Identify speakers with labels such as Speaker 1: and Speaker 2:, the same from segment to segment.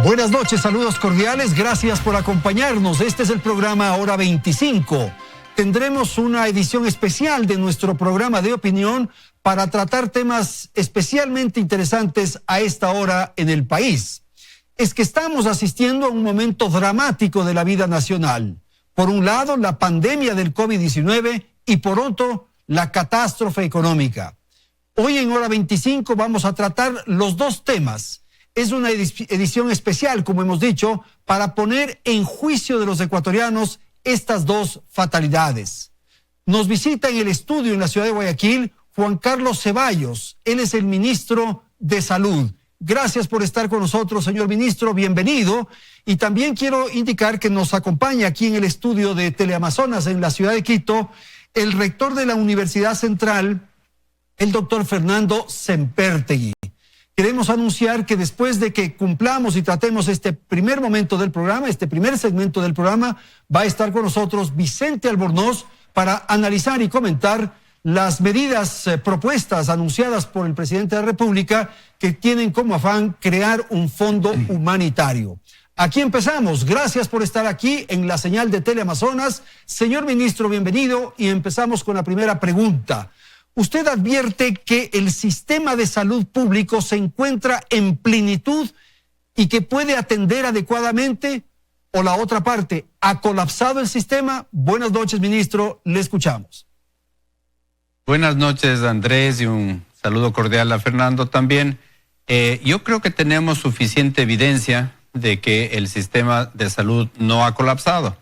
Speaker 1: Buenas noches, saludos cordiales, gracias por acompañarnos. Este es el programa Hora 25. Tendremos una edición especial de nuestro programa de opinión para tratar temas especialmente interesantes a esta hora en el país. Es que estamos asistiendo a un momento dramático de la vida nacional. Por un lado, la pandemia del COVID-19 y por otro, la catástrofe económica. Hoy en Hora 25 vamos a tratar los dos temas. Es una edición especial, como hemos dicho, para poner en juicio de los ecuatorianos estas dos fatalidades. Nos visita en el estudio en la ciudad de Guayaquil Juan Carlos Ceballos. Él es el ministro de Salud. Gracias por estar con nosotros, señor ministro, bienvenido. Y también quiero indicar que nos acompaña aquí en el estudio de Teleamazonas en la ciudad de Quito el rector de la Universidad Central, el doctor Fernando Sempértegui. Queremos anunciar que después de que cumplamos y tratemos este primer momento del programa, este primer segmento del programa, va a estar con nosotros Vicente Albornoz para analizar y comentar las medidas propuestas, anunciadas por el presidente de la República, que tienen como afán crear un fondo humanitario. Aquí empezamos. Gracias por estar aquí en la señal de Teleamazonas. Señor ministro, bienvenido y empezamos con la primera pregunta. ¿Usted advierte que el sistema de salud público se encuentra en plenitud y que puede atender adecuadamente? ¿O la otra parte, ha colapsado el sistema? Buenas noches, ministro, le escuchamos.
Speaker 2: Buenas noches, Andrés, y un saludo cordial a Fernando también. Yo creo que tenemos suficiente evidencia de que el sistema de salud no ha colapsado.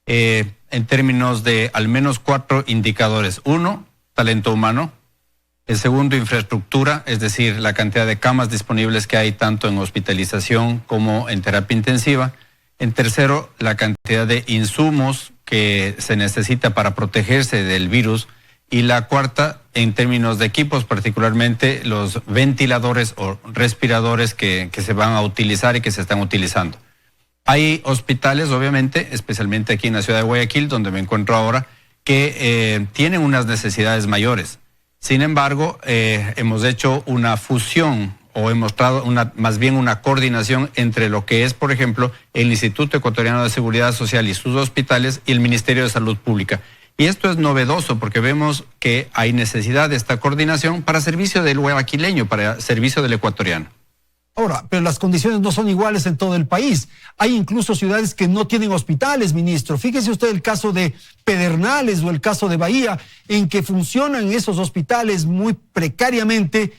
Speaker 2: En términos de al menos 4 indicadores. 1, talento humano. El segundo, infraestructura, es decir, la cantidad de camas disponibles que hay tanto en hospitalización como en terapia intensiva. En tercero, la cantidad de insumos que se necesita para protegerse del virus. Y la cuarta, en términos de equipos, particularmente los ventiladores o respiradores que se van a utilizar y que se están utilizando. Hay hospitales, obviamente, especialmente aquí en la ciudad de Guayaquil, donde me encuentro ahora, que tienen unas necesidades mayores. Sin embargo, hemos hecho una fusión o hemos mostrado más bien una coordinación entre lo que es, por ejemplo, el Instituto Ecuatoriano de Seguridad Social y sus hospitales y el Ministerio de Salud Pública. Y esto es novedoso porque vemos que hay necesidad de esta coordinación para servicio del guayaquileño, para servicio del ecuatoriano.
Speaker 1: Ahora, pero las condiciones no son iguales en todo el país. Hay incluso ciudades que no tienen hospitales, ministro. Fíjese usted el caso de Pedernales o el caso de Bahía, en que funcionan esos hospitales muy precariamente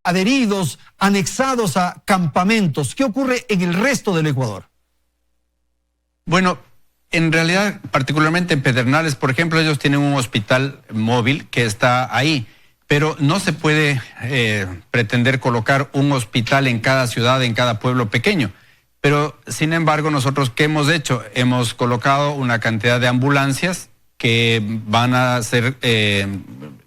Speaker 1: adheridos, anexados a campamentos. ¿Qué ocurre en el resto del Ecuador?
Speaker 2: Bueno, en realidad, particularmente en Pedernales, por ejemplo, ellos tienen un hospital móvil que está ahí. Pero no se puede pretender colocar un hospital en cada ciudad, en cada pueblo pequeño. Pero, sin embargo, nosotros, ¿qué hemos hecho? Hemos colocado una cantidad de ambulancias que van a ser,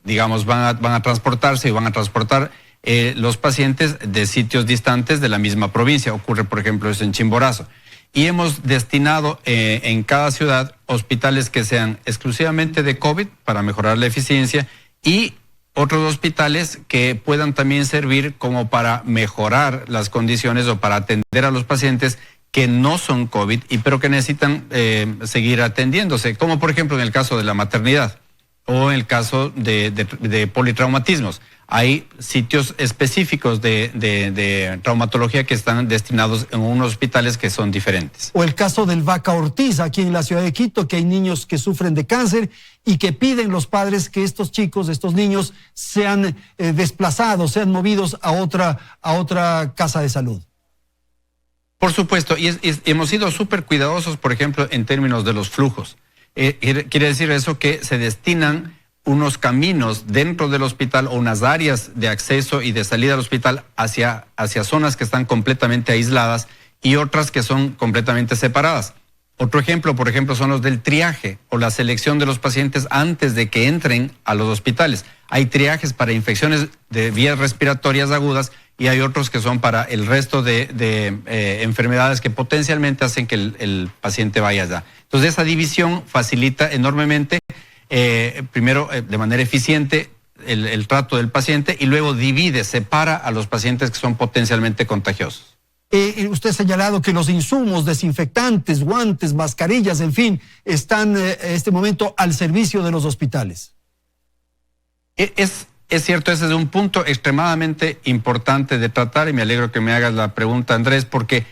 Speaker 2: digamos, van a transportarse y van a transportar los pacientes de sitios distantes de la misma provincia. Ocurre, por ejemplo, eso en Chimborazo. Y hemos destinado en cada ciudad hospitales que sean exclusivamente de COVID para mejorar la eficiencia y otros hospitales que puedan también servir como para mejorar las condiciones o para atender a los pacientes que no son COVID, pero que necesitan seguir atendiéndose, como por ejemplo en el caso de la maternidad o en el caso de politraumatismos. Hay sitios específicos de traumatología que están destinados en unos hospitales que son diferentes.
Speaker 1: O el caso del Vaca Ortiz, aquí en la ciudad de Quito, que hay niños que sufren de cáncer y que piden los padres que estos chicos, estos niños, sean desplazados, sean movidos a otra casa de salud.
Speaker 2: Por supuesto, y hemos sido súper cuidadosos, por ejemplo, en términos de los flujos. Quiere decir eso que se destinan unos caminos dentro del hospital o unas áreas de acceso y de salida al hospital hacia zonas que están completamente aisladas y otras que son completamente separadas. Otro ejemplo, por ejemplo, son los del triaje o la selección de los pacientes antes de que entren a los hospitales. Hay triajes para infecciones de vías respiratorias agudas y hay otros que son para el resto de enfermedades que potencialmente hacen que el paciente vaya allá. Entonces esa división facilita enormemente, primero de manera eficiente el trato del paciente y luego separa a los pacientes que son potencialmente contagiosos.
Speaker 1: Usted ha señalado que los insumos, desinfectantes, guantes, mascarillas, en fin, están en este momento al servicio de los hospitales.
Speaker 2: Es cierto, ese es un punto extremadamente importante de tratar y me alegro que me hagas la pregunta, Andrés, porque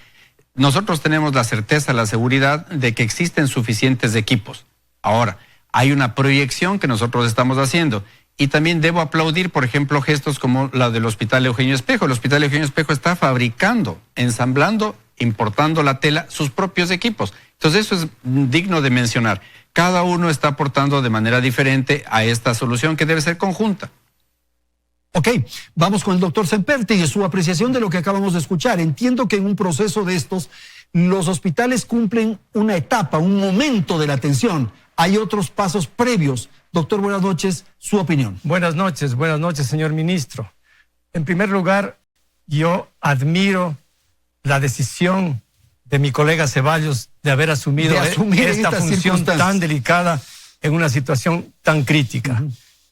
Speaker 2: nosotros tenemos la certeza, la seguridad de que existen suficientes equipos. Ahora, hay una proyección que nosotros estamos haciendo y también debo aplaudir, por ejemplo, gestos como la del Hospital Eugenio Espejo. El Hospital Eugenio Espejo está fabricando, ensamblando, importando la tela, sus propios equipos. Entonces eso es digno de mencionar. Cada uno está aportando de manera diferente a esta solución que debe ser conjunta.
Speaker 1: Ok, vamos con el doctor Semperti y su apreciación de lo que acabamos de escuchar. Entiendo que en un proceso de estos, los hospitales cumplen una etapa, un momento de la atención. Hay otros pasos previos. Doctor, buenas noches, su opinión.
Speaker 3: Buenas noches, señor ministro. En primer lugar, yo admiro la decisión de mi colega Ceballos de haber asumido esta función tan delicada en una situación tan crítica.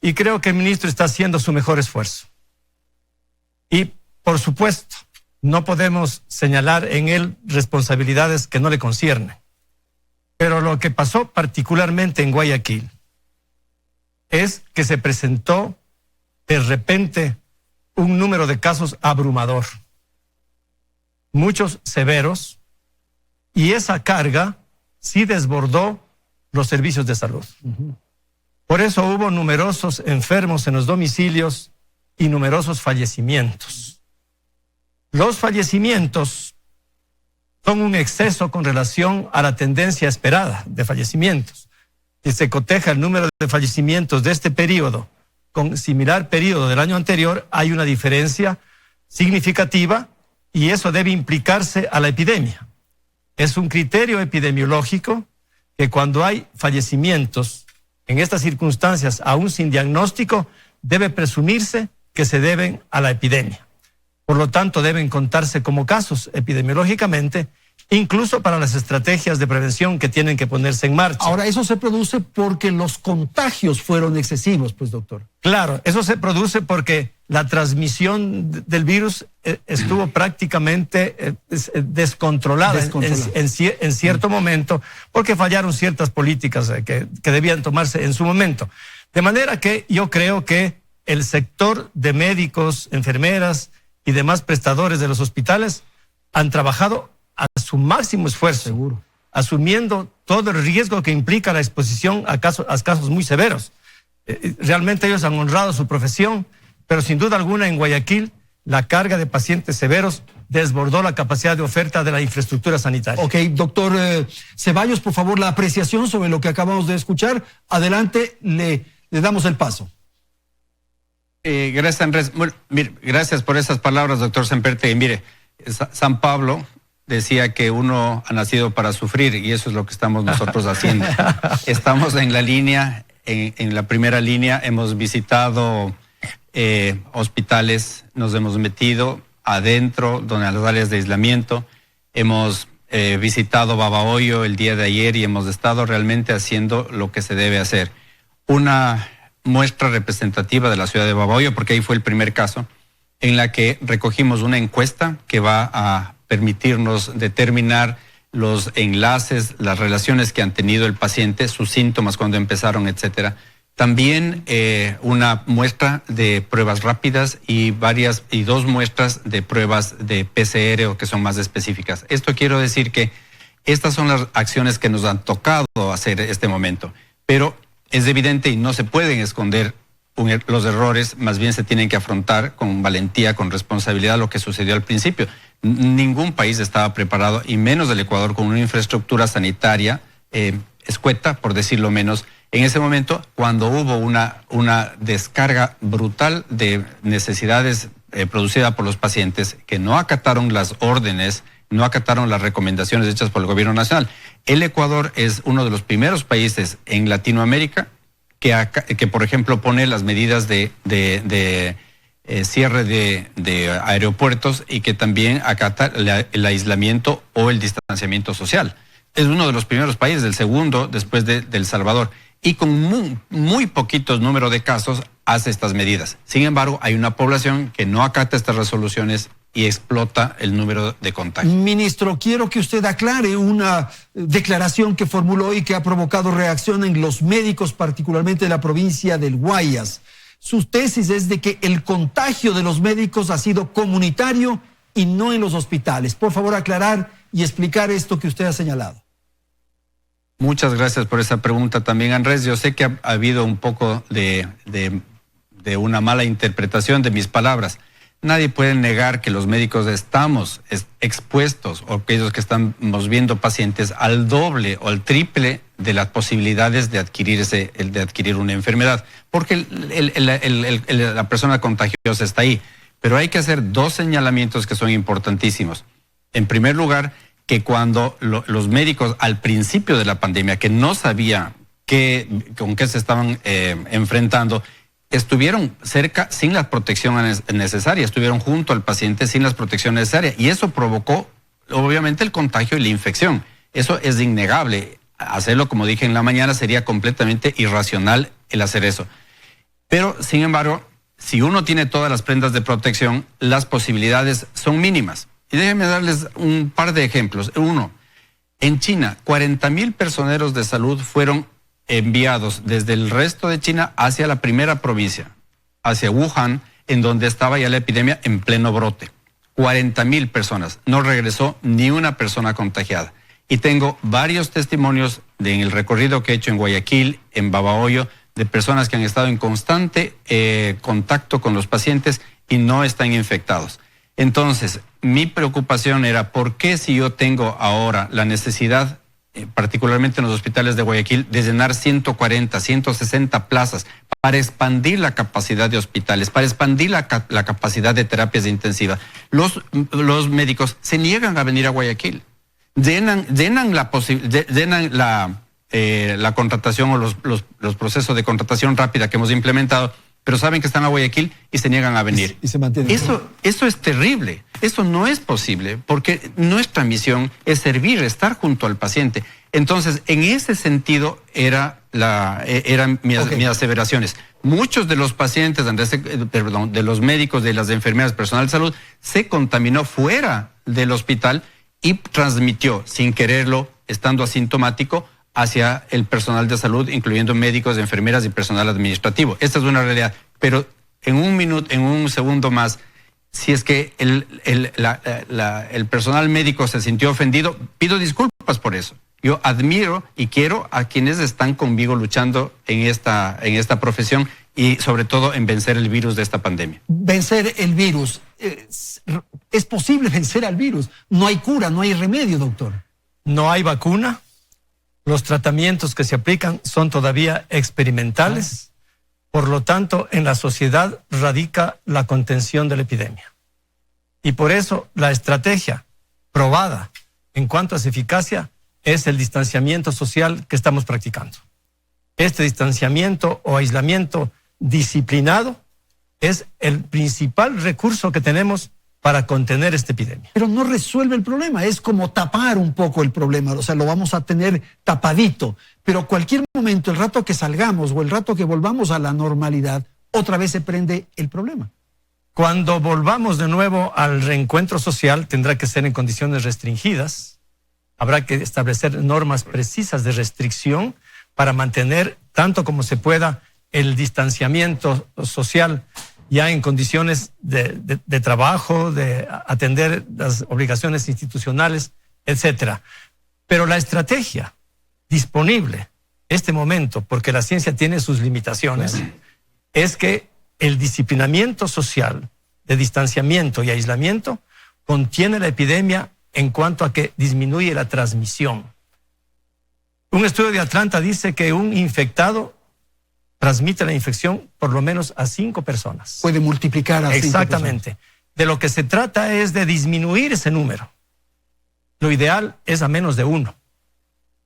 Speaker 3: Y creo que el ministro está haciendo su mejor esfuerzo. Y, por supuesto, no podemos señalar en él responsabilidades que no le conciernen. Pero lo que pasó particularmente en Guayaquil es que se presentó de repente un número de casos abrumador, muchos severos, y esa carga sí desbordó los servicios de salud. Por eso hubo numerosos enfermos en los domicilios y numerosos fallecimientos. Los fallecimientos son un exceso con relación a la tendencia esperada de fallecimientos. Si se coteja el número de fallecimientos de este periodo con similar periodo del año anterior, hay una diferencia significativa y eso debe implicarse a la epidemia. Es un criterio epidemiológico que cuando hay fallecimientos en estas circunstancias, aún sin diagnóstico, debe presumirse que se deben a la epidemia. Por lo tanto, deben contarse como casos epidemiológicamente, incluso para las estrategias de prevención que tienen que ponerse en marcha.
Speaker 1: Ahora, eso se produce porque los contagios fueron excesivos, pues, doctor.
Speaker 3: Claro, eso se produce porque la transmisión del virus estuvo prácticamente descontrolada. En cierto momento, porque fallaron ciertas políticas que debían tomarse en su momento. De manera que yo creo que el sector de médicos, enfermeras y demás prestadores de los hospitales han trabajado a su máximo esfuerzo,
Speaker 1: seguro,
Speaker 3: asumiendo todo el riesgo que implica la exposición a casos muy severos. Realmente ellos han honrado su profesión, pero sin duda alguna en Guayaquil la carga de pacientes severos desbordó la capacidad de oferta de la infraestructura sanitaria.
Speaker 1: Ok, doctor Ceballos, por favor, la apreciación sobre lo que acabamos de escuchar. Adelante, le damos el paso.
Speaker 2: Gracias, Andrés. Bueno, mire, gracias por esas palabras, doctor Semperti. Mire, San Pablo decía que uno ha nacido para sufrir y eso es lo que estamos nosotros haciendo. Estamos en la línea, en la primera línea, hemos visitado hospitales, nos hemos metido adentro, donde las áreas de aislamiento, hemos visitado Babahoyo el día de ayer y hemos estado realmente haciendo lo que se debe hacer. Una muestra representativa de la ciudad de Babahoyo, porque ahí fue el primer caso, en la que recogimos una encuesta que va a permitirnos determinar los enlaces, las relaciones que han tenido el paciente, sus síntomas cuando empezaron, etcétera. También una muestra de pruebas rápidas y dos muestras de pruebas de PCR o que son más específicas. Esto quiero decir que estas son las acciones que nos han tocado hacer este momento, pero es evidente y no se pueden esconder los errores, más bien se tienen que afrontar con valentía, con responsabilidad lo que sucedió al principio. Ningún país estaba preparado, y menos el Ecuador, con una infraestructura sanitaria escueta, por decirlo menos, en ese momento cuando hubo una descarga brutal de necesidades producida por los pacientes que no acataron las órdenes, no acataron las recomendaciones hechas por el gobierno nacional. El Ecuador es uno de los primeros países en Latinoamérica que por ejemplo, pone las medidas de cierre de aeropuertos y que también acata el aislamiento o el distanciamiento social. Es uno de los primeros países, el segundo después de El Salvador. Y con muy poquitos números de casos hace estas medidas. Sin embargo, hay una población que no acata estas resoluciones y explota el número de contagios.
Speaker 1: Ministro, quiero que usted aclare una declaración que formuló y que ha provocado reacción en los médicos, particularmente de la provincia del Guayas. Su tesis es de que el contagio de los médicos ha sido comunitario y no en los hospitales. Por favor, aclarar y explicar esto que usted ha señalado.
Speaker 2: Muchas gracias por esa pregunta también, Andrés. Yo sé que ha habido un poco de una mala interpretación de mis palabras. Nadie puede negar que los médicos estamos expuestos, o aquellos que estamos viendo pacientes, al doble o al triple de las posibilidades de adquirir una enfermedad, porque la persona contagiosa está ahí. Pero hay que hacer dos señalamientos que son importantísimos. En primer lugar, que cuando los médicos al principio de la pandemia, que no sabía con qué se estaban enfrentando, estuvieron cerca sin la protección necesaria, estuvieron junto al paciente sin las protecciones necesarias, y eso provocó obviamente el contagio y la infección. Eso es innegable. Hacerlo, como dije en la mañana, sería completamente irracional el hacer eso. Pero, sin embargo, si uno tiene todas las prendas de protección, las posibilidades son mínimas. Y déjenme darles un par de ejemplos. Uno, en China, 40,000 personeros de salud fueron enviados desde el resto de China hacia la primera provincia, hacia Wuhan, en donde estaba ya la epidemia en pleno brote. 40,000 personas. No regresó ni una persona contagiada. Y tengo varios testimonios en el recorrido que he hecho en Guayaquil, en Babahoyo, de personas que han estado en constante contacto con los pacientes y no están infectados. Entonces, mi preocupación era, ¿por qué si yo tengo ahora la necesidad, particularmente en los hospitales de Guayaquil, de llenar 140, 160 plazas para expandir la capacidad de hospitales, para expandir la capacidad de terapias intensivas? Los médicos se niegan a venir a Guayaquil, llenan la contratación o los procesos de contratación rápida que hemos implementado, pero saben que están a Guayaquil y se niegan a venir.
Speaker 1: Y se mantienen.
Speaker 2: Eso es terrible. Eso no es posible, porque nuestra misión es servir, estar junto al paciente. Entonces, en ese sentido eran mis aseveraciones. Muchos de los pacientes, de los médicos, de las enfermeras, personal de salud, se contaminó fuera del hospital y transmitió, sin quererlo, estando asintomático, hacia el personal de salud, incluyendo médicos, enfermeras y personal administrativo. Esta es una realidad. Pero en un segundo más, si es que el personal médico se sintió ofendido, pido disculpas por eso. Yo admiro y quiero a quienes están conmigo luchando en esta profesión y sobre todo en vencer el virus de esta pandemia.
Speaker 1: Vencer el virus. Es posible vencer al virus. No hay cura, no hay remedio, doctor.
Speaker 3: No hay vacuna. Los tratamientos que se aplican son todavía experimentales. Por lo tanto, en la sociedad radica la contención de la epidemia. Y por eso la estrategia probada en cuanto a su eficacia es el distanciamiento social que estamos practicando. Este distanciamiento o aislamiento disciplinado es el principal recurso que tenemos para contener esta epidemia.
Speaker 1: Pero no resuelve el problema, es como tapar un poco el problema, o sea, lo vamos a tener tapadito, pero cualquier momento, el rato que salgamos o el rato que volvamos a la normalidad, otra vez se prende el problema.
Speaker 3: Cuando volvamos de nuevo al reencuentro social, tendrá que ser en condiciones restringidas, habrá que establecer normas precisas de restricción para mantener tanto como se pueda el distanciamiento social ya en condiciones de trabajo, de atender las obligaciones institucionales, etcétera. Pero la estrategia disponible este momento, porque la ciencia tiene sus limitaciones, es que el disciplinamiento social de distanciamiento y aislamiento contiene la epidemia en cuanto a que disminuye la transmisión. Un estudio de Atlanta dice que un infectado transmite la infección por lo menos a 5 personas.
Speaker 1: Puede multiplicar a 5 personas.
Speaker 3: Exactamente. De lo que se trata es de disminuir ese número. Lo ideal es a menos de 1.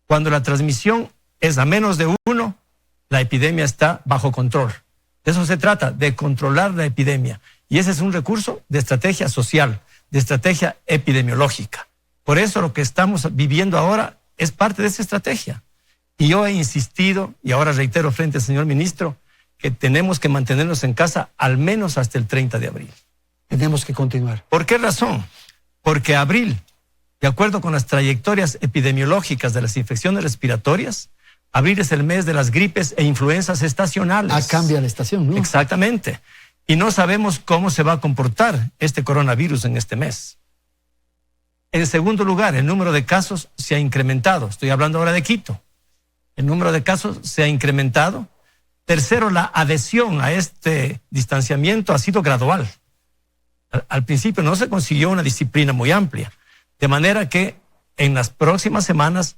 Speaker 3: Cuando la transmisión es a menos de 1, la epidemia está bajo control. De eso se trata, de controlar la epidemia. Y ese es un recurso de estrategia social, de estrategia epidemiológica. Por eso lo que estamos viviendo ahora es parte de esa estrategia. Y yo he insistido, y ahora reitero frente al señor ministro, que tenemos que mantenernos en casa al menos hasta el 30 de abril.
Speaker 1: Tenemos que continuar.
Speaker 3: ¿Por qué razón? Porque abril, de acuerdo con las trayectorias epidemiológicas de las infecciones respiratorias, abril es el mes de las gripes e influencias estacionales.
Speaker 1: Ah, cambia la estación, ¿no?
Speaker 3: Exactamente. Y no sabemos cómo se va a comportar este coronavirus en este mes. En segundo lugar, el número de casos se ha incrementado. Estoy hablando ahora de Quito. El número de casos se ha incrementado. Tercero, la adhesión a este distanciamiento ha sido gradual. Al principio no se consiguió una disciplina muy amplia, de manera que en las próximas semanas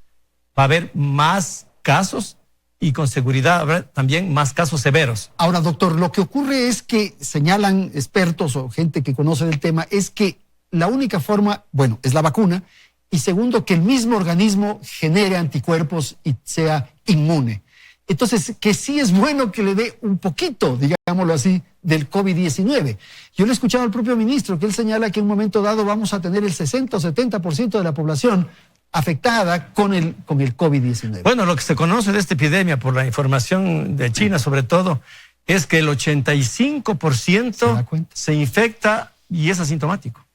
Speaker 3: va a haber más casos y con seguridad habrá también más casos severos.
Speaker 1: Ahora, doctor, lo que ocurre es que señalan expertos o gente que conoce del tema, es que la única forma, bueno, es la vacuna, y segundo, que el mismo organismo genere anticuerpos y sea inmune. Entonces, que sí es bueno que le dé un poquito, digámoslo así, del COVID-19. Yo le he escuchado al propio ministro que él señala que en un momento dado vamos a tener el 60 o 70% de la población afectada con el COVID-19.
Speaker 3: Bueno, lo que se conoce de esta epidemia por la información de China sobre todo es que el 85% se infecta y es asintomático.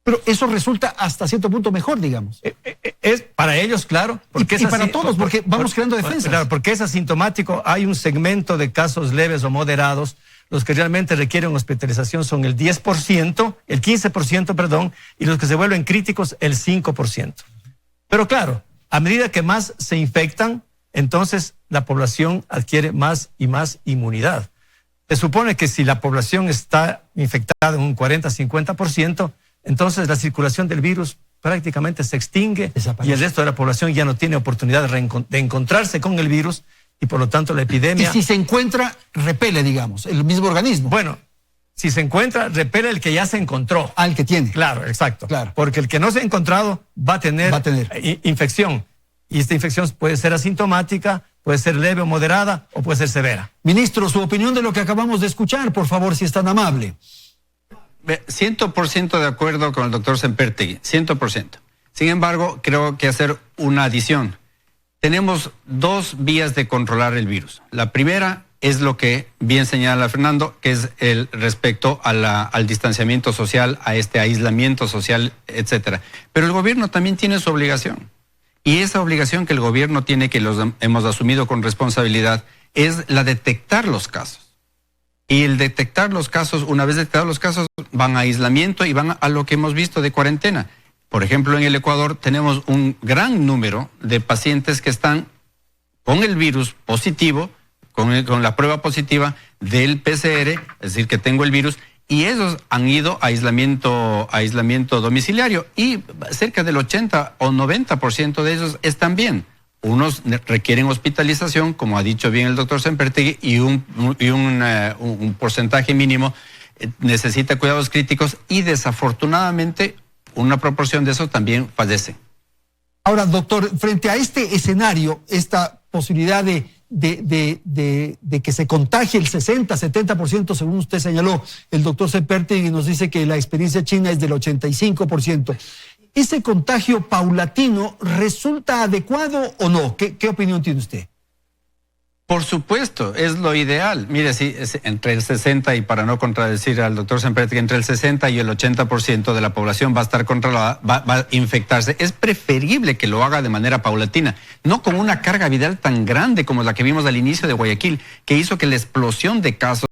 Speaker 1: Pero eso resulta hasta cierto punto mejor, digamos.
Speaker 3: Es para ellos, claro.
Speaker 1: Porque y para todos, porque vamos creando defensas.
Speaker 3: Claro, porque es asintomático. Hay un segmento de casos leves o moderados. Los que realmente requieren hospitalización son el 10%, el 15%, perdón, y los que se vuelven críticos, el 5%. Pero claro, a medida que más se infectan, entonces la población adquiere más y más inmunidad. Se supone que si la población está infectada en un 40-50%, entonces la circulación del virus prácticamente se extingue y el resto de la población ya no tiene oportunidad de encontrarse con el virus y por lo tanto la epidemia...
Speaker 1: Y si se encuentra, repele, digamos, el mismo organismo.
Speaker 3: Bueno, si se encuentra, repele el que ya se encontró.
Speaker 1: Al que tiene.
Speaker 3: Claro, exacto.
Speaker 1: Claro.
Speaker 3: Porque el que no se ha encontrado va a tener infección. Y esta infección puede ser asintomática, puede ser leve o moderada o puede ser severa.
Speaker 1: Ministro, su opinión de lo que acabamos de escuchar, por favor, si es tan amable.
Speaker 2: 100% de acuerdo con el doctor Sempertegui, 100%. Sin embargo, creo que hacer una adición. Tenemos dos vías de controlar el virus. La primera es lo que bien señala Fernando, que es el respecto al distanciamiento social, a este aislamiento social, etcétera. Pero el gobierno también tiene su obligación. Y esa obligación que el gobierno tiene, que los hemos asumido con responsabilidad, es la de detectar los casos. Y el detectar los casos, una vez detectados los casos, van a aislamiento y van a lo que hemos visto de cuarentena. Por ejemplo, en el Ecuador tenemos un gran número de pacientes que están con el virus positivo, con la prueba positiva del PCR, es decir, que tengo el virus, y esos han ido a aislamiento domiciliario. Y cerca del 80 o 90% de ellos están bien. Unos requieren hospitalización, como ha dicho bien el doctor Sempertegui, y un porcentaje mínimo necesita cuidados críticos y desafortunadamente una proporción de esos también fallece.
Speaker 1: Ahora, doctor, frente a este escenario, esta posibilidad de que se contagie el 60-70%, según usted señaló, el doctor Sempertegui nos dice que la experiencia china es del 85%. ¿Ese contagio paulatino resulta adecuado o no? ¿Qué opinión tiene usted?
Speaker 2: Por supuesto, es lo ideal. Mire, sí, entre el 60, y para no contradecir al doctor Sempertegui, entre el 60 y el 80% de la población va a estar controlada, va a infectarse. Es preferible que lo haga de manera paulatina, no con una carga viral tan grande como la que vimos al inicio de Guayaquil, que hizo que la explosión de casos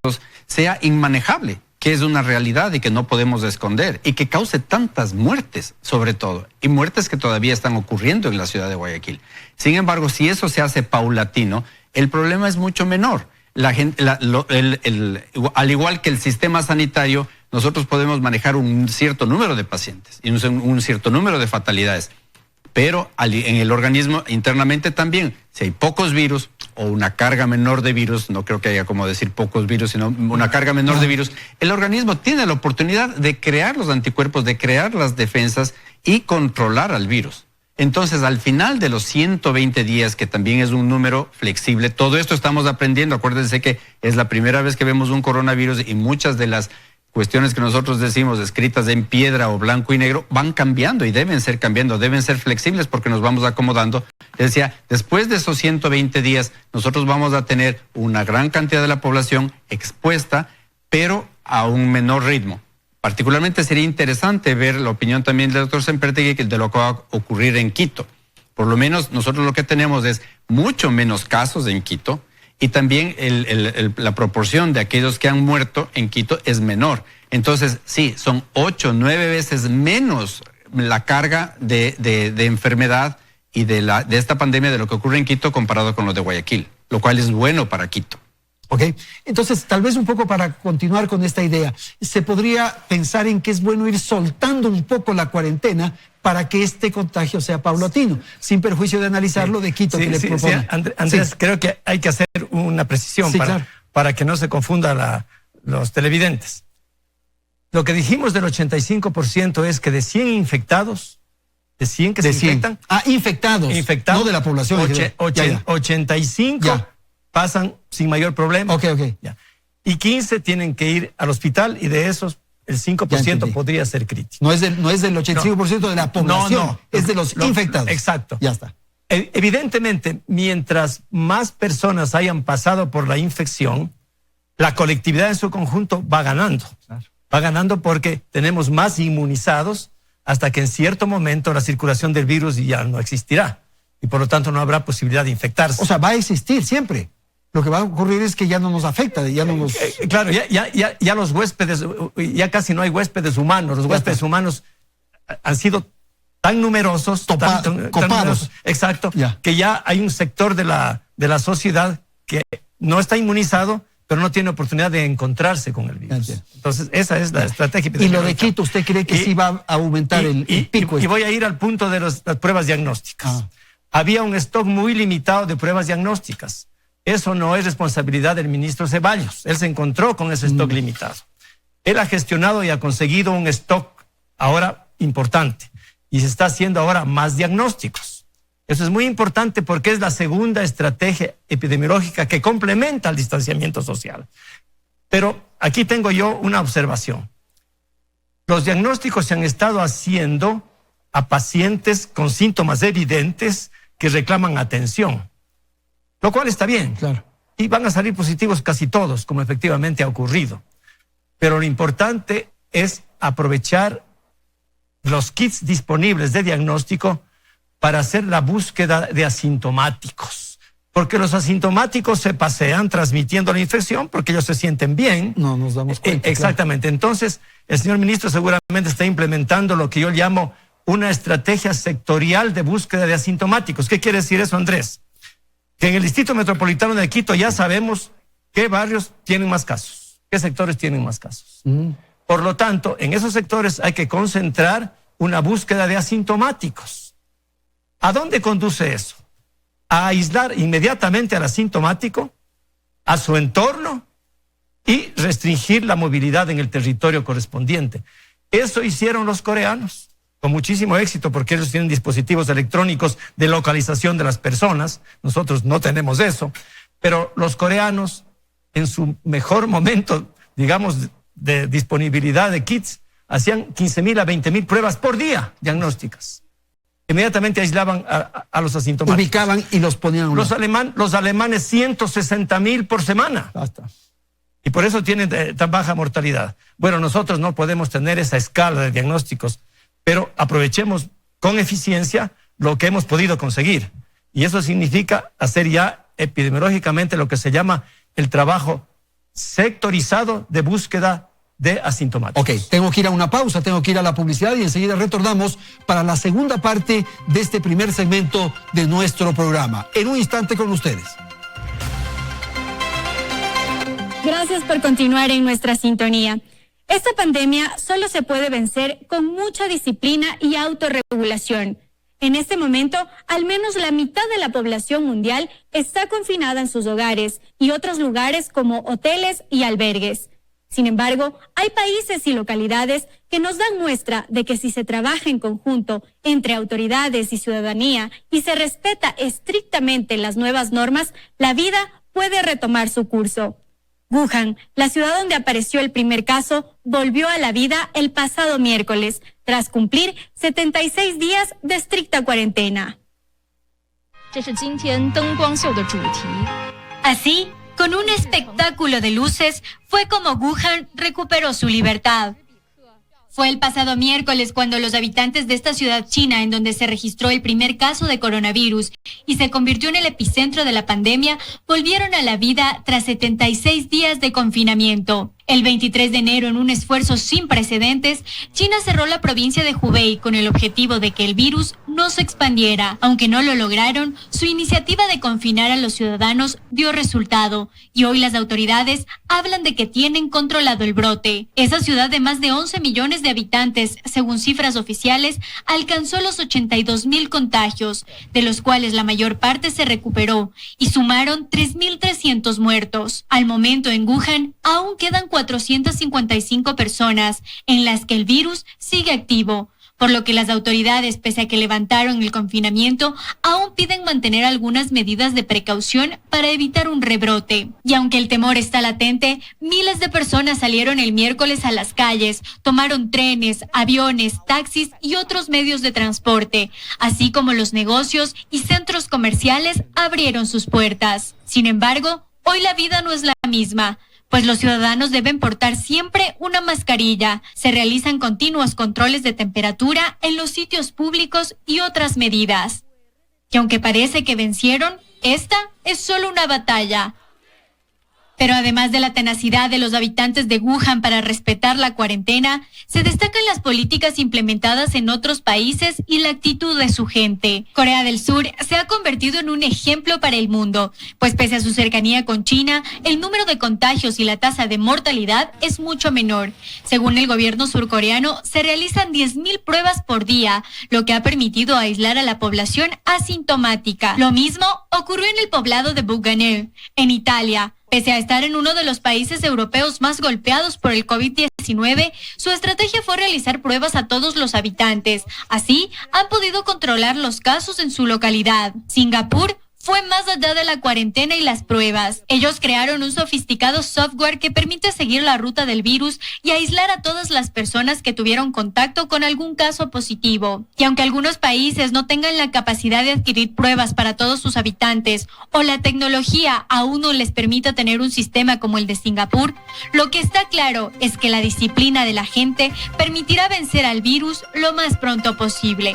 Speaker 2: sea inmanejable, que es una realidad y que no podemos esconder, y que cause tantas muertes, sobre todo, y muertes que todavía están ocurriendo en la ciudad de Guayaquil. Sin embargo, si eso se hace paulatino, el problema es mucho menor. La gente, al igual que el sistema sanitario, nosotros podemos manejar un cierto número de pacientes y un cierto número de fatalidades. Pero en el organismo internamente también, si hay pocos virus o una carga menor de virus, no creo que haya como decir pocos virus, sino una carga menor de virus, el organismo tiene la oportunidad de crear los anticuerpos, de crear las defensas y controlar al virus. Entonces, al final de los 120 días, que también es un número flexible, todo esto estamos aprendiendo. Acuérdense que es la primera vez que vemos un coronavirus y muchas de las cuestiones que nosotros decimos escritas en piedra o blanco y negro van cambiando y deben ser cambiando, deben ser flexibles porque nos vamos acomodando. Decía, después de esos 120 días, nosotros vamos a tener una gran cantidad de la población expuesta, pero a un menor ritmo. Particularmente sería interesante ver la opinión también del doctor Sempertegui de lo que va a ocurrir en Quito. Por lo menos nosotros lo que tenemos es mucho menos casos en Quito y también la proporción de aquellos que han muerto en Quito es menor. Entonces, sí, son 8 o 9 veces menos la carga de enfermedad y de esta pandemia de lo que ocurre en Quito comparado con lo de Guayaquil, lo cual es bueno para Quito.
Speaker 1: Ok, entonces tal vez un poco para continuar con esta idea, se podría pensar en que es bueno ir soltando un poco la cuarentena para que este contagio sea paulatino, sin perjuicio de analizar lo de Quito que le propone.
Speaker 3: Sí, Andrés, creo que hay que hacer una precisión para que no se confunda los televidentes. Lo que dijimos del 85% es que de 100 infectados, de 100 que se infectan.
Speaker 1: Infectados, no de la población.
Speaker 3: 85 ya pasan sin mayor problema.
Speaker 1: Ok.
Speaker 3: Ya. Y 15 tienen que ir al hospital y de esos el 5% podría ser crítico.
Speaker 1: No es del 85% de la población, es de los infectados.
Speaker 3: Exacto.
Speaker 1: Ya está.
Speaker 3: Evidentemente, mientras más personas hayan pasado por la infección, la colectividad en su conjunto va ganando. Claro. Va ganando porque tenemos más inmunizados hasta que en cierto momento la circulación del virus ya no existirá y por lo tanto no habrá posibilidad de infectarse.
Speaker 1: O sea, va a existir siempre. Lo que va a ocurrir es que ya no nos afecta, ya no nos...
Speaker 3: Claro, ya los huéspedes, ya casi no hay huéspedes humanos. Los huéspedes humanos han sido tan numerosos, tan copados. Exacto, que ya hay un sector de la sociedad que no está inmunizado, pero no tiene oportunidad de encontrarse con el virus. Entonces, esa es la estrategia.
Speaker 1: ¿Y lo de Quito, usted cree que sí va a aumentar el pico?
Speaker 3: Y voy a ir al punto de las pruebas diagnósticas. Había un stock muy limitado de pruebas diagnósticas. Eso no es responsabilidad del ministro Ceballos. Él se encontró con ese stock limitado. Él ha gestionado y ha conseguido un stock ahora importante. Y se está haciendo ahora más diagnósticos. Eso es muy importante porque es la segunda estrategia epidemiológica que complementa al distanciamiento social. Pero aquí tengo yo una observación. Los diagnósticos se han estado haciendo a pacientes con síntomas evidentes que reclaman atención, lo cual está bien.
Speaker 1: Claro.
Speaker 3: Y van a salir positivos casi todos, como efectivamente ha ocurrido. Pero lo importante es aprovechar los kits disponibles de diagnóstico para hacer la búsqueda de asintomáticos. Porque los asintomáticos se pasean transmitiendo la infección porque ellos se sienten bien.
Speaker 1: No nos damos cuenta.
Speaker 3: Exactamente. Claro. Entonces, el señor ministro seguramente está implementando lo que yo llamo una estrategia sectorial de búsqueda de asintomáticos. ¿Qué quiere decir eso, Andrés? Que en el Distrito Metropolitano de Quito ya sabemos qué barrios tienen más casos, qué sectores tienen más casos. Por lo tanto, en esos sectores hay que concentrar una búsqueda de asintomáticos. ¿A dónde conduce eso? A aislar inmediatamente al asintomático, a su entorno y restringir la movilidad en el territorio correspondiente. Eso hicieron los coreanos con muchísimo éxito porque ellos tienen dispositivos electrónicos de localización de las personas. Nosotros no tenemos eso, pero los coreanos en su mejor momento, digamos, de disponibilidad de kits, hacían 15,000 a 20,000 pruebas por día diagnósticas. Inmediatamente aislaban a los asintomáticos.
Speaker 1: Ubicaban y los ponían.
Speaker 3: Los alemanes 160,000 por semana.
Speaker 1: Basta.
Speaker 3: Y por eso tienen tan baja mortalidad. Bueno, nosotros no podemos tener esa escala de diagnósticos, pero aprovechemos con eficiencia lo que hemos podido conseguir. Y eso significa hacer ya epidemiológicamente lo que se llama el trabajo sectorizado de búsqueda de asintomáticos.
Speaker 1: Ok, tengo que ir a una pausa, tengo que ir a la publicidad y enseguida retornamos para la segunda parte de este primer segmento de nuestro programa. En un instante con ustedes.
Speaker 4: Gracias por continuar en nuestra sintonía. Esta pandemia solo se puede vencer con mucha disciplina y autorregulación. En este momento, al menos la mitad de la población mundial está confinada en sus hogares y otros lugares como hoteles y albergues. Sin embargo, hay países y localidades que nos dan muestra de que si se trabaja en conjunto entre autoridades y ciudadanía y se respeta estrictamente las nuevas normas, la vida puede retomar su curso. Wuhan, la ciudad donde apareció el primer caso, volvió a la vida el pasado miércoles, tras cumplir 76 días de estricta cuarentena.
Speaker 5: Así, Con un espectáculo de luces, fue como Wuhan recuperó su libertad. Fue el pasado miércoles cuando los habitantes de esta ciudad china, en donde se registró el primer caso de coronavirus y se convirtió en el epicentro de la pandemia, volvieron a la vida tras 76 días de confinamiento. El 23 de enero, en un esfuerzo sin precedentes, China cerró la provincia de Hubei con el objetivo de que el virus no se expandiera. Aunque no lo lograron, su iniciativa de confinar a los ciudadanos dio resultado y hoy las autoridades hablan de que tienen controlado el brote. Esa ciudad de más de 11 millones de habitantes, según cifras oficiales, alcanzó los 82,000 contagios, de los cuales la mayor parte se recuperó y sumaron 3,300 muertos. Al momento, en Wuhan aún quedan 455 personas en las que el virus sigue activo, por lo que las autoridades, pese a que levantaron el confinamiento, aún piden mantener algunas medidas de precaución para evitar un rebrote. Y aunque el temor está latente, miles de personas salieron el miércoles a las calles, tomaron trenes, aviones, taxis y otros medios de transporte, así como los negocios y centros comerciales abrieron sus puertas. Sin embargo, hoy la vida no es la misma, pues los ciudadanos deben portar siempre una mascarilla. Se realizan continuos controles de temperatura en los sitios públicos y otras medidas. Y aunque parece que vencieron, esta es solo una batalla. Pero además de la tenacidad de los habitantes de Wuhan para respetar la cuarentena, se destacan las políticas implementadas en otros países y la actitud de su gente. Corea del Sur se ha convertido en un ejemplo para el mundo, pues pese a su cercanía con China, el número de contagios y la tasa de mortalidad es mucho menor. Según el gobierno surcoreano, se realizan 10,000 pruebas por día, lo que ha permitido aislar a la población asintomática. Lo mismo ocurrió en el poblado de Buganev, en Italia. Pese a estar en uno de los países europeos más golpeados por el COVID-19, su estrategia fue realizar pruebas a todos los habitantes. Así, han podido controlar los casos en su localidad. Singapur fue más allá de la cuarentena y las pruebas. Ellos crearon un sofisticado software que permite seguir la ruta del virus y aislar a todas las personas que tuvieron contacto con algún caso positivo. Y aunque algunos países no tengan la capacidad de adquirir pruebas para todos sus habitantes o la tecnología aún no les permita tener un sistema como el de Singapur, lo que está claro es que la disciplina de la gente permitirá vencer al virus lo más pronto posible.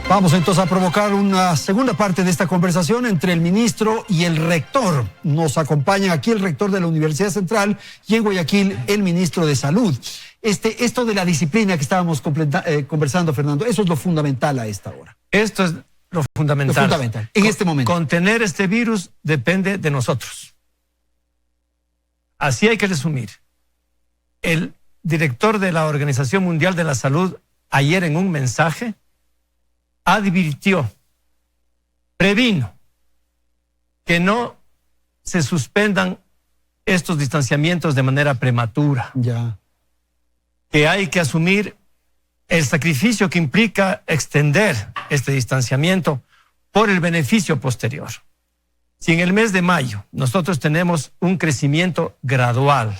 Speaker 1: Vamos entonces a provocar una segunda parte de esta conversación entre el ministro y el rector. Nos acompaña aquí el rector de la Universidad Central y en Guayaquil el ministro de Salud. Esto de la disciplina que estábamos conversando, Fernando, eso es lo fundamental a esta hora.
Speaker 3: Esto es lo fundamental.
Speaker 1: Lo fundamental, en este momento.
Speaker 3: Contener este virus depende de nosotros. Así hay que resumir. El director de la Organización Mundial de la Salud, ayer en un mensaje, advirtió, previno que no se suspendan estos distanciamientos de manera prematura.
Speaker 1: Ya.
Speaker 3: Que hay que asumir el sacrificio que implica extender este distanciamiento por el beneficio posterior. Si en el mes de mayo nosotros tenemos un crecimiento gradual,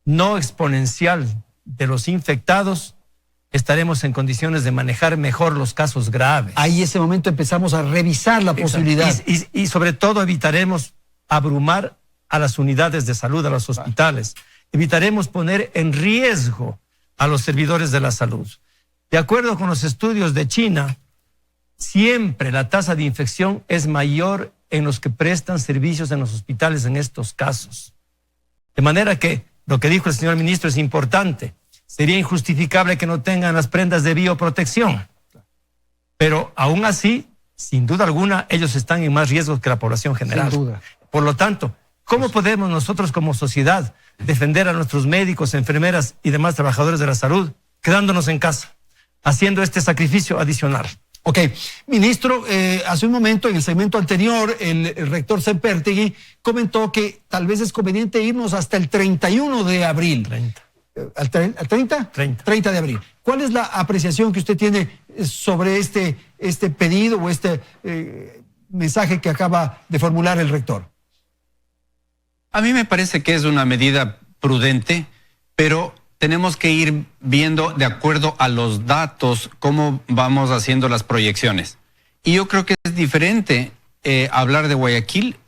Speaker 3: no exponencial de los infectados, estaremos en condiciones de manejar mejor los casos graves.
Speaker 1: Ahí ese momento empezamos a revisar la posibilidad.
Speaker 3: Y sobre todo evitaremos abrumar a las unidades de salud, a los hospitales. Evitaremos poner en riesgo a los servidores de la salud. De acuerdo con los estudios de China, siempre la tasa de infección es mayor en los que prestan servicios en los hospitales en estos casos. De manera que lo que dijo el señor ministro es importante. Sería injustificable que no tengan las prendas de bioprotección. Pero aún así, sin duda alguna, ellos están en más riesgo que la población general.
Speaker 1: Sin duda.
Speaker 3: Por lo tanto, ¿cómo podemos nosotros como sociedad defender a nuestros médicos, enfermeras y demás trabajadores de la salud quedándonos en casa, haciendo este sacrificio adicional?
Speaker 1: Ok, ministro, hace un momento, en el segmento anterior, el rector Sempertegui comentó que tal vez es conveniente irnos hasta el 31 de abril.
Speaker 3: 30.
Speaker 1: ¿Al 30? 30 de abril. ¿Cuál es la apreciación que usted tiene sobre este pedido o este mensaje que acaba de formular el rector?
Speaker 2: A mí me parece que es una medida prudente, pero tenemos que ir viendo de acuerdo a los datos cómo vamos haciendo las proyecciones. Y yo creo que es diferente hablar de Guayaquil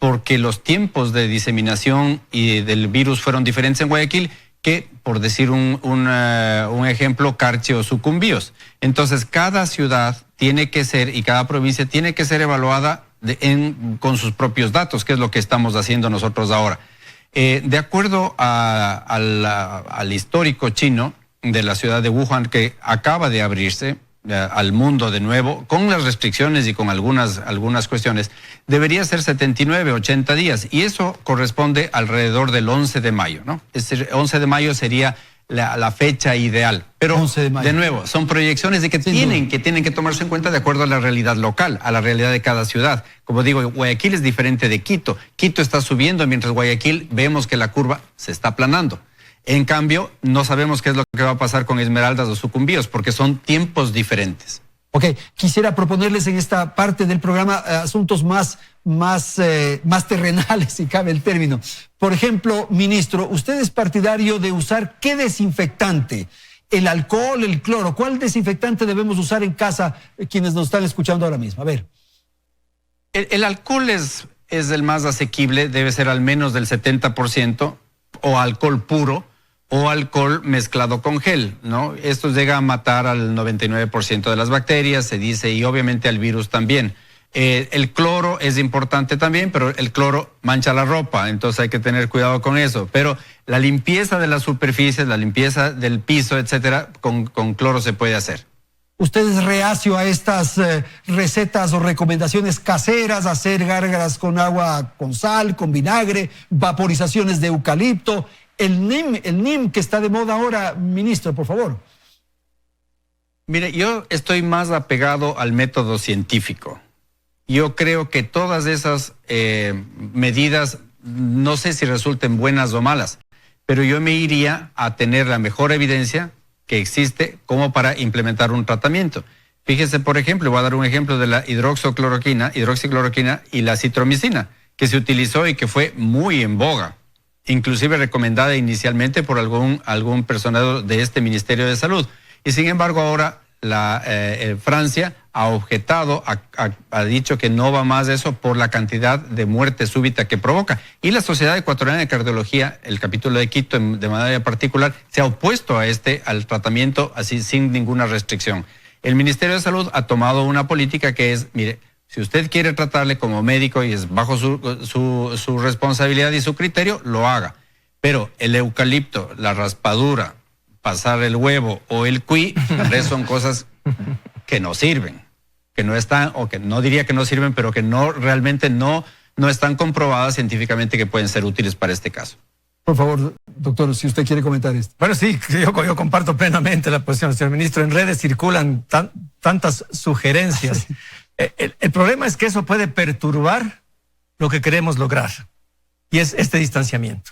Speaker 2: porque los tiempos de diseminación y del virus fueron diferentes en Guayaquil que, por decir un ejemplo, Carchi o Sucumbíos. Entonces, cada ciudad tiene que ser, y cada provincia tiene que ser evaluada con sus propios datos, que es lo que estamos haciendo nosotros ahora. De acuerdo al histórico chino de la ciudad de Wuhan, que acaba de abrirse al mundo de nuevo, con las restricciones y con algunas cuestiones, debería ser 79, 80 días, y eso corresponde alrededor del 11 de mayo, ¿no? Es decir, 11 de mayo sería la fecha ideal, pero de nuevo, son proyecciones de que tienen que tomarse en cuenta de acuerdo a la realidad local, a la realidad de cada ciudad. Como digo, Guayaquil es diferente de Quito. Quito está subiendo, mientras Guayaquil vemos que la curva se está aplanando. En cambio, no sabemos qué es lo que va a pasar con Esmeraldas o Sucumbíos, porque son tiempos diferentes.
Speaker 1: Ok, quisiera proponerles en esta parte del programa asuntos más terrenales, si cabe el término. Por ejemplo, ministro, ¿usted es partidario de usar qué desinfectante? ¿El alcohol, el cloro? ¿Cuál desinfectante debemos usar en casa quienes nos están escuchando ahora mismo? A ver.
Speaker 2: El alcohol es el más asequible, debe ser al menos del 70%, o alcohol puro, o alcohol mezclado con gel, ¿no? Esto llega a matar al 99% de las bacterias, se dice, y obviamente al virus también. El cloro es importante también, pero el cloro mancha la ropa, entonces hay que tener cuidado con eso. Pero la limpieza de las superficies, la limpieza del piso, etcétera, con cloro se puede hacer.
Speaker 1: ¿Usted es reacio a estas recetas o recomendaciones caseras, hacer gárgaras con agua con sal, con vinagre, vaporizaciones de eucalipto? El NIM que está de moda ahora, ministro, por favor.
Speaker 2: Mire, yo estoy más apegado al método científico. Yo creo que todas esas medidas, no sé si resulten buenas o malas, pero yo me iría a tener la mejor evidencia que existe como para implementar un tratamiento. Fíjese, por ejemplo, voy a dar un ejemplo de la hidroxicloroquina y la citromicina, que se utilizó y que fue muy en boga, inclusive recomendada inicialmente por algún personal de este Ministerio de Salud. Y sin embargo ahora Francia ha objetado, ha dicho que no va más de eso por la cantidad de muerte súbita que provoca. Y la Sociedad Ecuatoriana de Cardiología, el capítulo de Quito de manera particular, se ha opuesto al tratamiento así sin ninguna restricción. El Ministerio de Salud ha tomado una política que es, mire, si usted quiere tratarle como médico y es bajo su responsabilidad y su criterio, lo haga. Pero el eucalipto, la raspadura, pasar el huevo o el cuy, son cosas que no sirven, que no están, o que no diría que no sirven, pero que realmente no están comprobadas científicamente que pueden ser útiles para este caso.
Speaker 1: Por favor, doctor, si usted quiere comentar esto.
Speaker 3: Bueno, sí, yo comparto plenamente la posición, señor ministro. En redes circulan tantas sugerencias. Sí. El problema es que eso puede perturbar lo que queremos lograr, y es este distanciamiento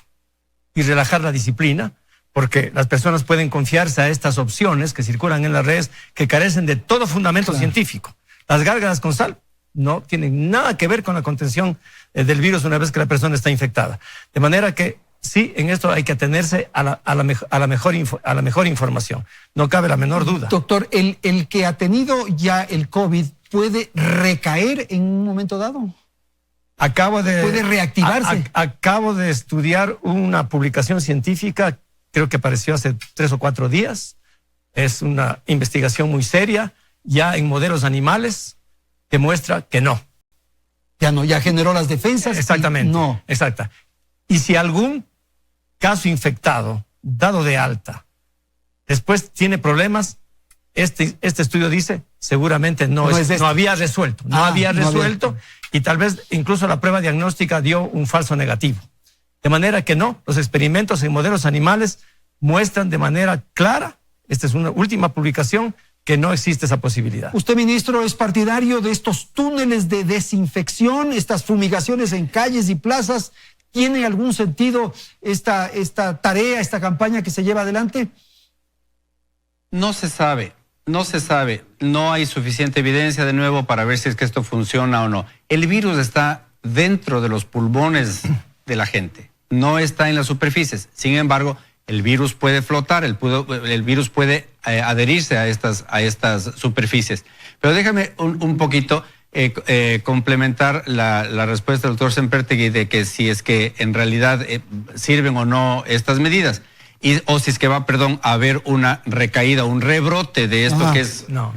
Speaker 3: y relajar la disciplina, porque las personas pueden confiarse a estas opciones que circulan en las redes que carecen de todo fundamento científico. Las gárgaras con sal no tienen nada que ver con la contención del virus una vez que la persona está infectada. De manera que sí, en esto hay que atenerse a la mejor información. No cabe la menor duda.
Speaker 1: Doctor, el que ha tenido ya el COVID puede recaer en un momento dado. ¿Puede reactivarse?
Speaker 3: Acabo de estudiar una publicación científica, creo que apareció hace 3 o 4 días. Es una investigación muy seria, ya en modelos animales, que muestra que no.
Speaker 1: Ya generó las defensas.
Speaker 3: Exactamente.
Speaker 1: No.
Speaker 3: Exacta. Y si algún caso infectado, dado de alta, después tiene problemas, este estudio dice, seguramente no había resuelto. No había resuelto, y tal vez incluso la prueba diagnóstica dio un falso negativo. De manera que no, los experimentos en modelos animales muestran de manera clara, esta es una última publicación, que no existe esa posibilidad.
Speaker 1: ¿Usted, ministro, es partidario de estos túneles de desinfección, estas fumigaciones en calles y plazas? ¿Tiene algún sentido esta tarea, esta campaña que se lleva adelante?
Speaker 2: No se sabe. No hay suficiente evidencia de nuevo para ver si es que esto funciona o no. El virus está dentro de los pulmones de la gente, no está en las superficies. Sin embargo, el virus puede flotar, el virus puede adherirse a estas superficies. Pero déjame un poquito, complementar la respuesta del doctor Sempertegui de que si es que en realidad sirven o no estas medidas. O si es que va, a haber una recaída, un rebrote de esto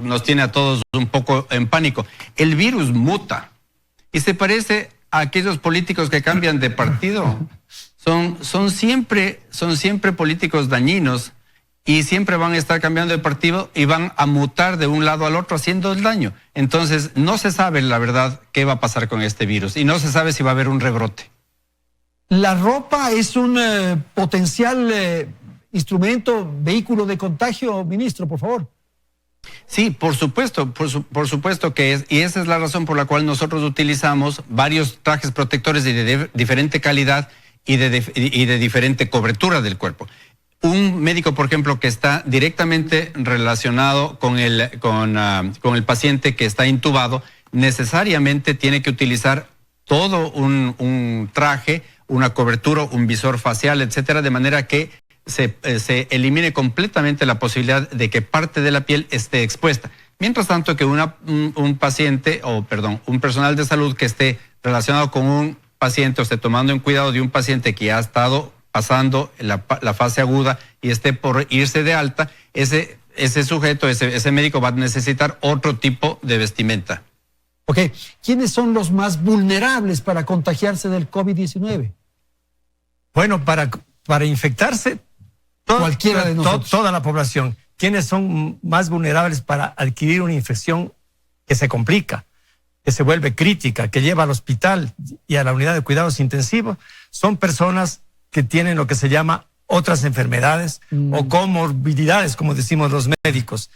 Speaker 2: nos tiene a todos un poco en pánico. El virus muta y se parece a aquellos políticos que cambian de partido. Son siempre políticos dañinos y siempre van a estar cambiando de partido y van a mutar de un lado al otro haciendo el daño. Entonces no se sabe la verdad qué va a pasar con este virus y no se sabe si va a haber un rebrote.
Speaker 1: ¿La ropa es un potencial instrumento, vehículo de contagio, ministro, por favor?
Speaker 2: Sí, por supuesto que es, y esa es la razón por la cual nosotros utilizamos varios trajes protectores de diferente calidad y de diferente cobertura del cuerpo. Un médico, por ejemplo, que está directamente relacionado con el paciente que está intubado, necesariamente tiene que utilizar todo un traje, una cobertura, un visor facial, etcétera, de manera que se elimine completamente la posibilidad de que parte de la piel esté expuesta. Mientras tanto que un personal de salud que esté relacionado con un paciente o esté tomando en cuidado de un paciente que ya ha estado pasando la fase aguda y esté por irse de alta, ese sujeto, ese médico va a necesitar otro tipo de vestimenta.
Speaker 1: Ok, ¿quiénes son los más vulnerables para contagiarse del COVID-19?
Speaker 3: Bueno, para infectarse,
Speaker 1: cualquiera de nosotros.
Speaker 3: Toda la población. ¿Quiénes son más vulnerables para adquirir una infección que se complica, que se vuelve crítica, que lleva al hospital y a la unidad de cuidados intensivos? Son personas que tienen lo que se llama otras enfermedades o comorbilidades, como decimos los médicos.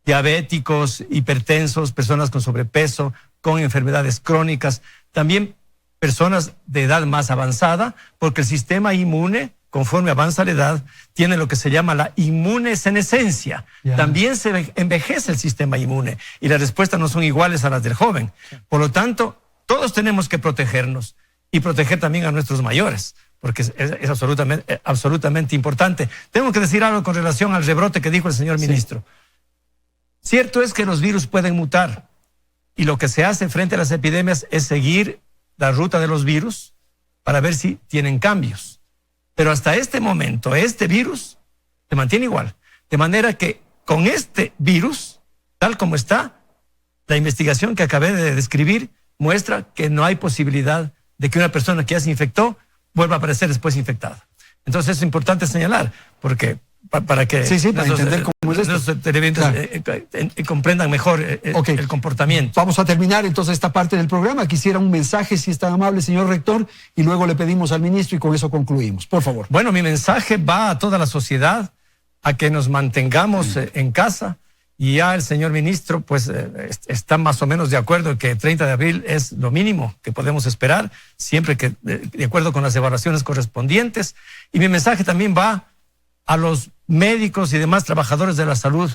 Speaker 3: Diabéticos, hipertensos, personas con sobrepeso, con enfermedades crónicas, también personas de edad más avanzada, porque el sistema inmune, conforme avanza la edad, tiene lo que se llama la inmunosenescencia. También se envejece el sistema inmune y las respuestas no son iguales a las del joven. Por lo tanto, todos tenemos que protegernos y proteger también a nuestros mayores, porque es absolutamente importante. Tengo que decir algo con relación al rebrote que dijo el señor ministro. Cierto es que los virus pueden mutar y lo que se hace frente a las epidemias es seguir la ruta de los virus para ver si tienen cambios. Pero hasta este momento, este virus se mantiene igual. De manera que con este virus, tal como está, la investigación que acabé de describir muestra que no hay posibilidad de que una persona que ya se infectó vuelva a aparecer después infectada. Entonces es importante señalar, porque para que
Speaker 1: para entender cómo es esto.
Speaker 3: Los televidentes comprendan mejor el comportamiento.
Speaker 1: Vamos a terminar entonces esta parte del programa. Quisiera un mensaje, si es tan amable, señor rector, y luego le pedimos al ministro y con eso concluimos. Por favor.
Speaker 3: Bueno, mi mensaje va a toda la sociedad, a que nos mantengamos en casa, y ya el señor ministro pues está más o menos de acuerdo en que el 30 de abril es lo mínimo que podemos esperar, siempre que de acuerdo con las evaluaciones correspondientes. Y mi mensaje también va a los médicos y demás trabajadores de la salud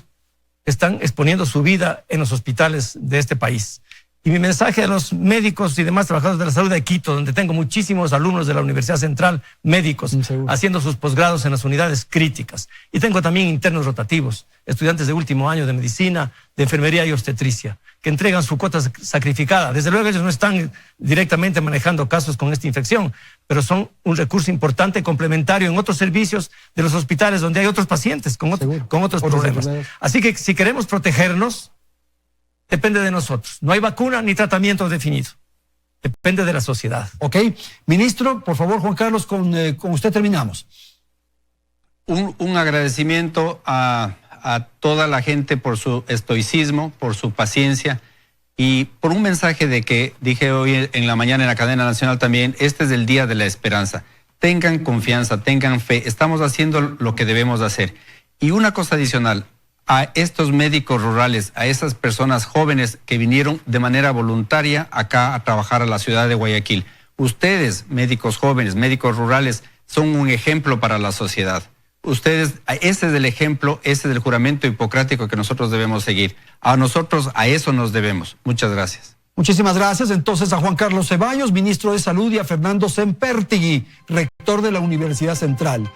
Speaker 3: que están exponiendo su vida en los hospitales de este país. Y mi mensaje a los médicos y demás trabajadores de la salud de Quito, donde tengo muchísimos alumnos de la Universidad Central, médicos, haciendo sus posgrados en las unidades críticas. Y tengo también internos rotativos, estudiantes de último año de medicina, de enfermería y obstetricia, que entregan su cuota sacrificada. Desde luego ellos no están directamente manejando casos con esta infección, pero son un recurso importante complementario en otros servicios de los hospitales donde hay otros pacientes con otros problemas. Así que si queremos protegernos, depende de nosotros. No hay vacuna ni tratamiento definido. Depende de la sociedad.
Speaker 1: Ok. Ministro, por favor, Juan Carlos, con usted terminamos.
Speaker 2: Un agradecimiento a toda la gente por su estoicismo, por su paciencia y por un mensaje de que dije hoy en la mañana en la cadena nacional también, este es el día de la esperanza. Tengan confianza, tengan fe, estamos haciendo lo que debemos hacer. Y una cosa adicional, a estos médicos rurales, a esas personas jóvenes que vinieron de manera voluntaria acá a trabajar a la ciudad de Guayaquil. Ustedes, médicos jóvenes, médicos rurales, son un ejemplo para la sociedad. Ustedes, ese es el ejemplo, ese es el juramento hipocrático que nosotros debemos seguir. A nosotros, a eso nos debemos. Muchas gracias.
Speaker 1: Muchísimas gracias entonces a Juan Carlos Ceballos, ministro de Salud, y a Fernando Sempertegui, rector de la Universidad Central.